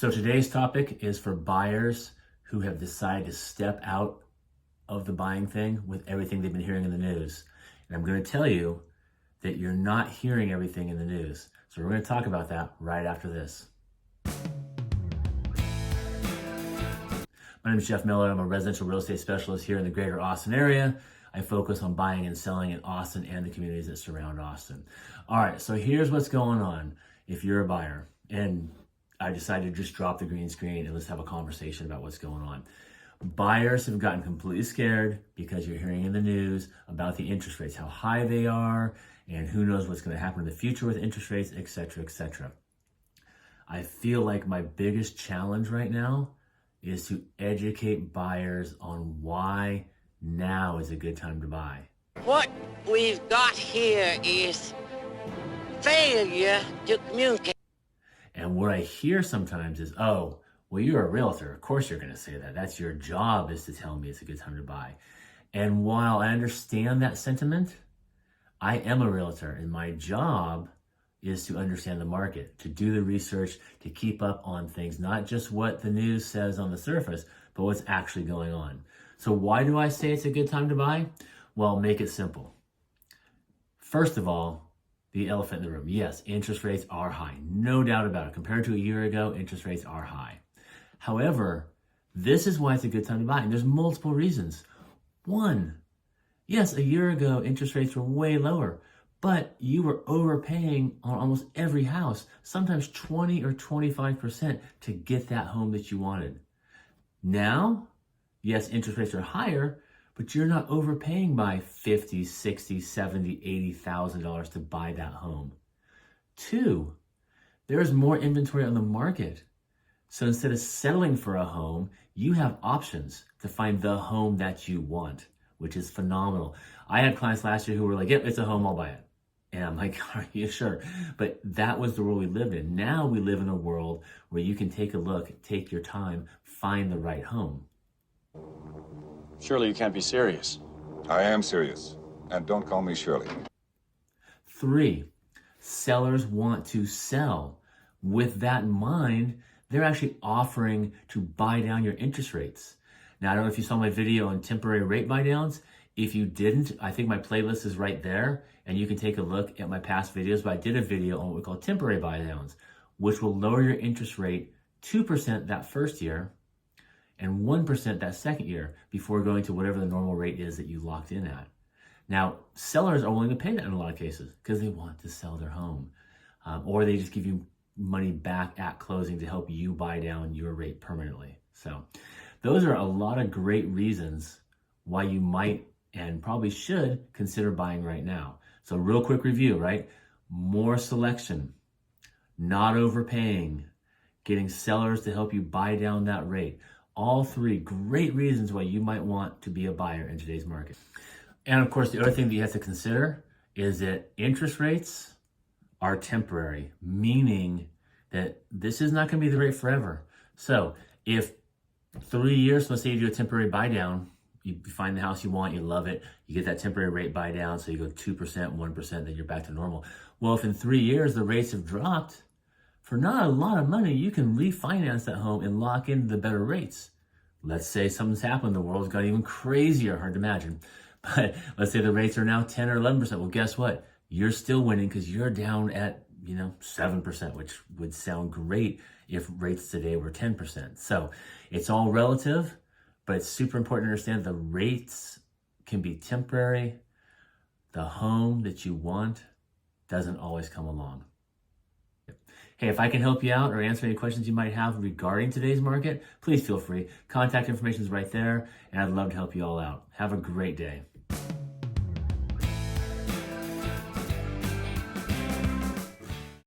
So today's topic is for buyers who have decided to step out of the buying thing with everything they've been hearing in the news. And I'm going to tell you that you're not hearing everything in the news. So we're going to talk about that right after this. My name is Jeff Miller. I'm a residential real estate specialist here in the greater Austin area. I focus on buying and selling in Austin and the communities that surround Austin. All right, so here's what's going on if you're a buyer. And I decided to just drop the green screen and let's have a conversation about what's going on. Buyers have gotten completely scared because you're hearing in the news about the interest rates, how high they are, and who knows what's going to happen in the future with interest rates, et cetera, et cetera. I feel like my biggest challenge right now is to educate buyers on why now is a good time to buy. What we've got here is failure to communicate. And what I hear sometimes is, oh, well, you're a realtor. Of course you're going to say that. That's your job, is to tell me it's a good time to buy. And while I understand that sentiment, I am a realtor, and my job is to understand the market, to do the research, to keep up on things, not just what the news says on the surface, but what's actually going on. So why do I say it's a good time to buy? Well, make it simple. First of all, the elephant in the room. Yes, interest rates are high. No doubt about it. Compared to a year ago, interest rates are high. However, this is why it's a good time to buy. And there's multiple reasons. One, yes, a year ago, interest rates were way lower, but you were overpaying on almost every house, sometimes 20 or 25% to get that home that you wanted. Now, yes, interest rates are higher, but you're not overpaying by $50,000, $60,000, $70,000, $80,000 to buy that home. Two, there's more inventory on the market. So instead of settling for a home, you have options to find the home that you want, which is phenomenal. I had clients last year who were like, yep, it's a home, I'll buy it. And I'm like, are you sure? But that was the world we lived in. Now we live in a world where you can take a look, take your time, find the right home. Surely you can't be serious. I am serious. And don't call me Shirley. Three, sellers want to sell. With that in mind, they're actually offering to buy down your interest rates. Now, I don't know if you saw my video on temporary rate buy downs. If you didn't, I think my playlist is right there, and you can take a look at my past videos. But I did a video on what we call temporary buy downs, which will lower your interest rate 2% that first year and 1% that second year before going to whatever the normal rate is that you locked in at. Now, sellers are willing to pay that in a lot of cases because they want to sell their home, or they just give you money back at closing to help you buy down your rate permanently. So those are a lot of great reasons why you might and probably should consider buying right now. So real quick review, right? More selection, not overpaying, getting sellers to help you buy down that rate. All three great reasons why you might want to be a buyer in today's market. And of course, the other thing that you have to consider is that interest rates are temporary, meaning that this is not going to be the rate forever. So if 3 years, let's say you do a temporary buy down, you find the house you want, you love it, you get that temporary rate buy down, so you go 2%, 1%, then you're back to normal. Well, if in 3 years the rates have dropped, for not a lot of money, you can refinance that home and lock in the better rates. Let's say something's happened, the world's got even crazier, hard to imagine. But let's say the rates are now 10 or 11%. Well, guess what? You're still winning because you're down at 7%, which would sound great if rates today were 10%. So it's all relative, but it's super important to understand the rates can be temporary. The home that you want doesn't always come along. Hey, if I can help you out or answer any questions you might have regarding today's market, please feel free. Contact information is right there, and I'd love to help you all out. Have a great day.